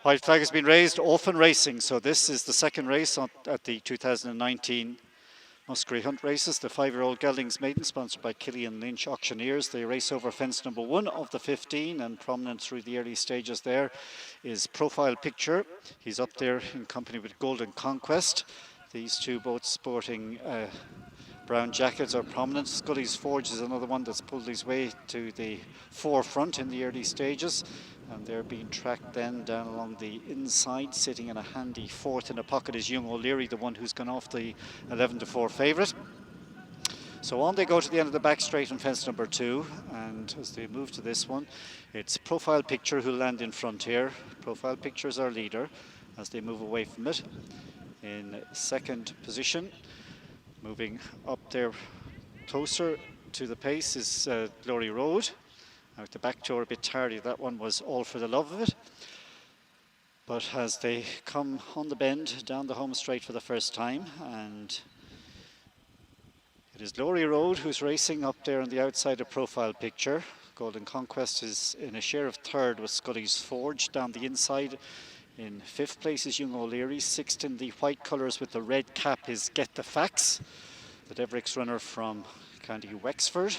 White flag has been raised, Open Racing. So this is the second race at the 2019 Muskerry Hunt Races. The 5-year-old Geldings Maiden, sponsored by Killian Lynch Auctioneers. They race over fence number 1 of the 15, and prominent through the early stages there is Profile Picture. He's up there in company with Golden Conquest. These two both sporting brown jackets are prominent. Scully's Forge is another one that's pulled his way to the forefront in the early stages, and they're being tracked then down along the inside. Sitting in a handy fourth in a pocket is Young O'Leary, the one who's gone off the 11-4 favourite. So on they go to the end of the back straight on fence number 2, and as they move to this one, it's Profile Picture who'll land in front here. Profile Picture is our leader as they move away from it. In second position, moving up there closer to the pace, is Glory Road. Out the back door a bit tardy, that one was All for the Love of It. But as they come on the bend down the home straight for the first time, and it is Glory Road who's racing up there on the outside of Profile Picture. Golden Conquest is in a share of third with Scully's Forge. Down the inside in 5th place is Young O'Leary. 6th in the white colours with the red cap is Get the Facts, the Deverix runner from County Wexford.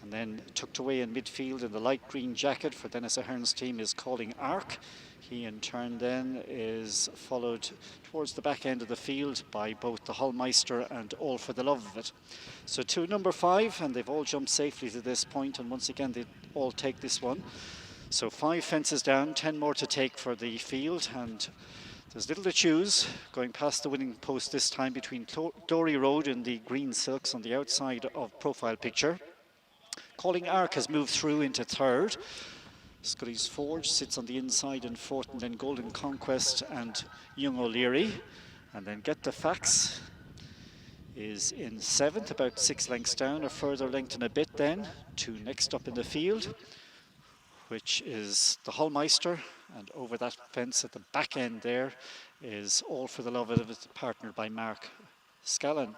And then tucked away in midfield in the light green jacket for Dennis Ahern's team is Calling Arc. He in turn then is followed towards the back end of the field by both the Hallmeister and All for the Love of It. So to number 5, and they've all jumped safely to this point, and once again they all take this one. So 5 fences down, 10 more to take for the field, and there's little to choose. Going past the winning post this time between Glory Road and the green silks on the outside of Profile Picture. Calling Arc has moved through into third. Scully's Forge sits on the inside in fourth, and then Golden Conquest and Young O'Leary. And then Get the Facts is in 7th, about 6 lengths down, a further length and a bit then to next up in the field, which is the Hallmeister, and over that fence at the back end there is All for the Love of It, partnered by Mark Scallon.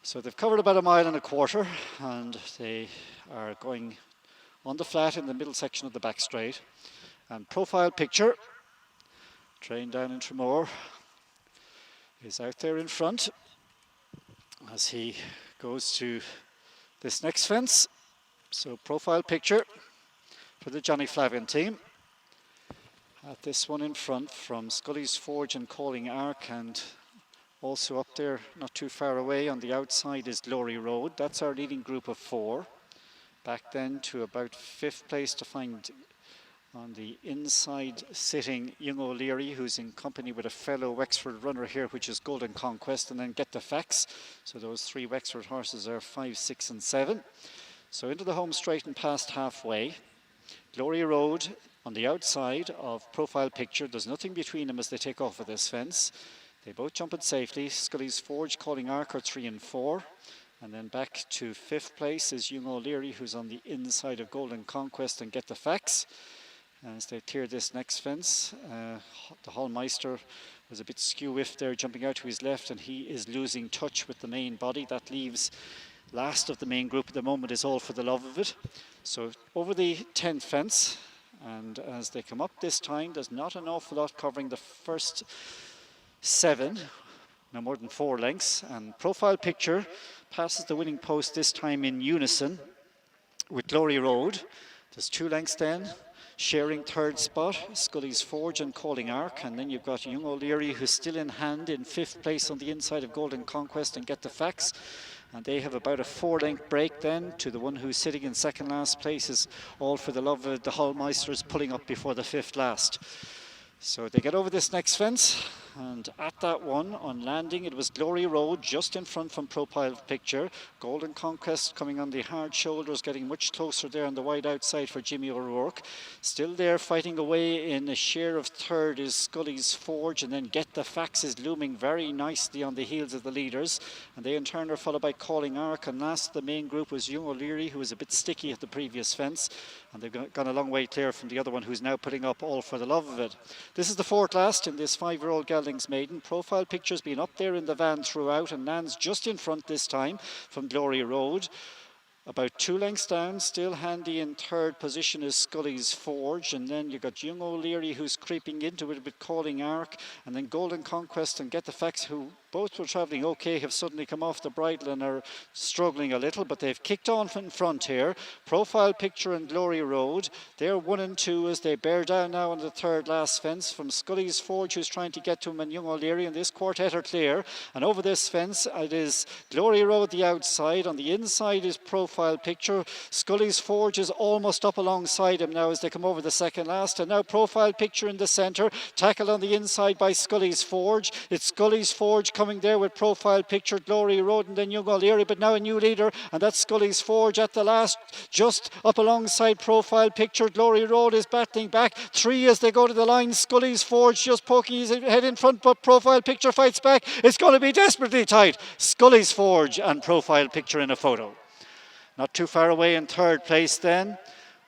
So they've covered about 1.25 miles, and they are going on the flat in the middle section of the back straight. And Profile Picture, trained down in Tremor, is out there in front as he goes to this next fence. So Profile Picture for the Johnny Flavin team. At this one in front from Scully's Forge and Calling Arc, and also up there, not too far away on the outside, is Glory Road. That's our leading group of 4. Back then to about 5th place to find on the inside sitting Young O'Leary, who's in company with a fellow Wexford runner here, which is Golden Conquest, and then Get the Facts. So those 3 Wexford horses are 5, 6 and 7. So into the home straight and past halfway. Glory Road on the outside of Profile Picture. There's nothing between them as they take off of this fence. They both jump it safely. Scully's Forge, Calling Arc are 3 and 4. And then back to 5th place is Young O'Leary, who's on the inside of Golden Conquest and Get the Facts. As they clear this next fence, the Hallmeister was a bit skew-whiff there, jumping out to his left, and he is losing touch with the main body. That leaves last of the main group at the moment is All for the Love of It. So over the 10th fence, and as they come up this time, there's not an awful lot covering the first 7, no more than 4 lengths, and Profile Picture passes the winning post this time in unison with Glory Road. There's 2 lengths then, sharing third spot, Scully's Forge and Calling Arc, and then you've got Young O'Leary, who's still in hand in 5th place on the inside of Golden Conquest and Get the Facts. And they have about a 4-length break then to the one who's sitting in second last place is All for the Love of the Hallmeisters, pulling up before the 5th last. So they get over this next fence, and at that one, on landing, it was Glory Road just in front from Profile Picture. Golden Conquest coming on the hard shoulders, getting much closer there on the wide outside for Jimmy O'Rourke. Still there fighting away in a share of third is Scully's Forge, and then Get the Facts is looming very nicely on the heels of the leaders. And they in turn are followed by Calling Arc, and last the main group was Young O'Leary, who was a bit sticky at the previous fence. And they've gone a long way clear from the other one, who's now putting up All for the Love of It. This is the 4th last in this 5-year-old Geldings Maiden. Profile Picture's been up there in the van throughout and lands just in front this time from Glory Road. About 2 lengths down, still handy in third position is Scully's Forge, and then you've got Young O'Leary who's creeping into it with Calling Arc, and then Golden Conquest and Get the Facts, who both were travelling okay, have suddenly come off the bridle and are struggling a little, but they've kicked on in front here. Profile Picture and Glory Road, they're 1 and 2 as they bear down now on the third last fence from Scully's Forge, who's trying to get to him, and Young O'Leary, and this quartet are clear. And over this fence it is Glory Road the outside, on the inside is Profile Picture. Scully's Forge is almost up alongside him now as they come over the second last, and now Profile Picture in the centre, tackled on the inside by Scully's Forge. It's Scully's Forge coming there with Profile Picture, Glory Road, and then Young O'Leary, but now a new leader, and that's Scully's Forge at the last, just up alongside Profile Picture. Glory Road is battling back, 3 as they go to the line. Scully's Forge just poking his head in front, but Profile Picture fights back. It's going to be desperately tight. Scully's Forge and Profile Picture in a photo. Not too far away in third place then,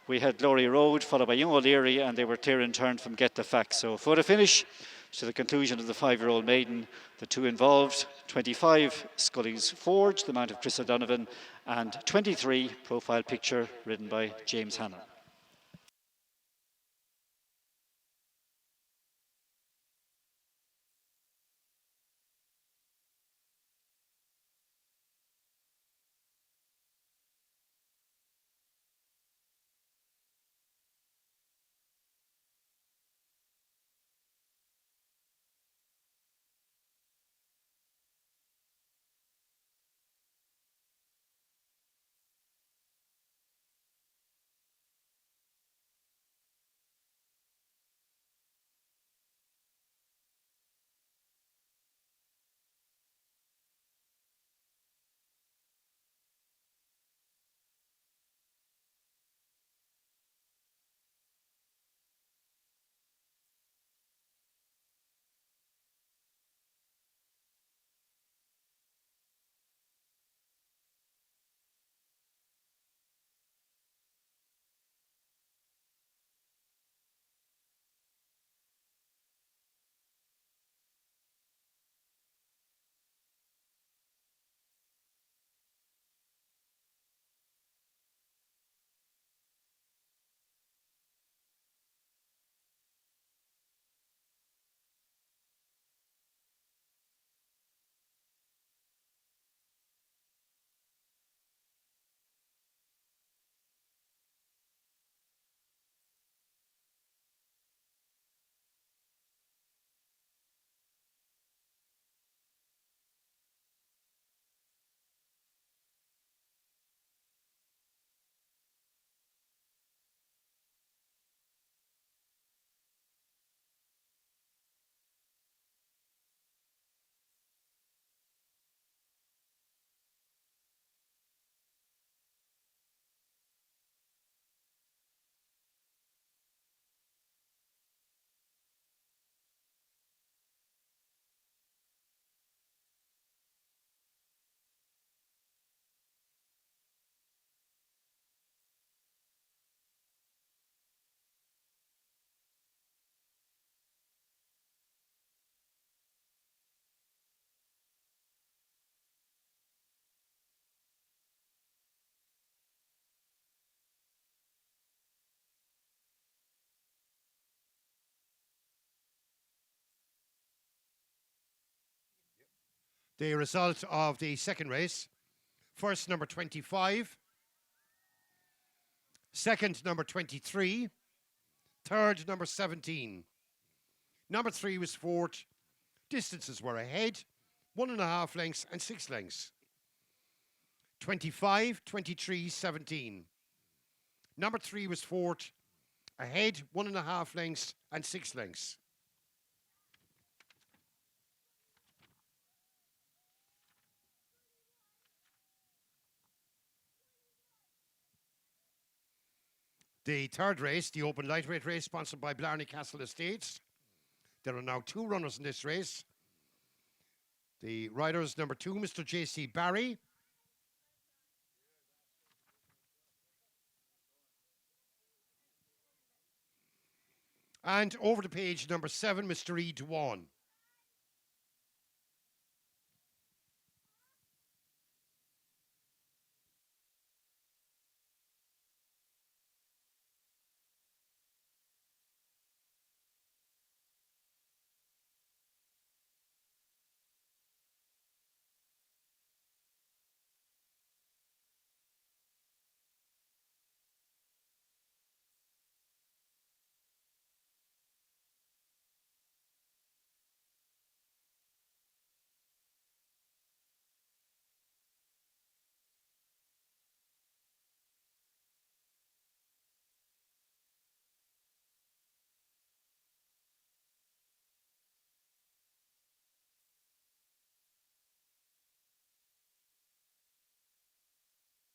we had Glory Road, followed by Young O'Leary, and they were clear in turn from Get the Facts. So for the finish, to the conclusion of the 5-year-old maiden, the two involved, 25, Scully's Forge, the mount of Chris O'Donovan, and 23, Profile Picture, ridden by James Hannon. The result of the second race: first, number 25, second, number 23, third, number 17. Number 3 was fourth. Distances were ahead, 1.5 lengths and 6 lengths. 25, 23, 17. Number 3 was fourth, ahead, 1.5 lengths and 6 lengths. The third race, the open lightweight race, sponsored by Blarney Castle Estates. There are now 2 runners in this race. The riders, number 2, Mr. J.C. Barry. And over the page, number 7, Mr. E. Dewan.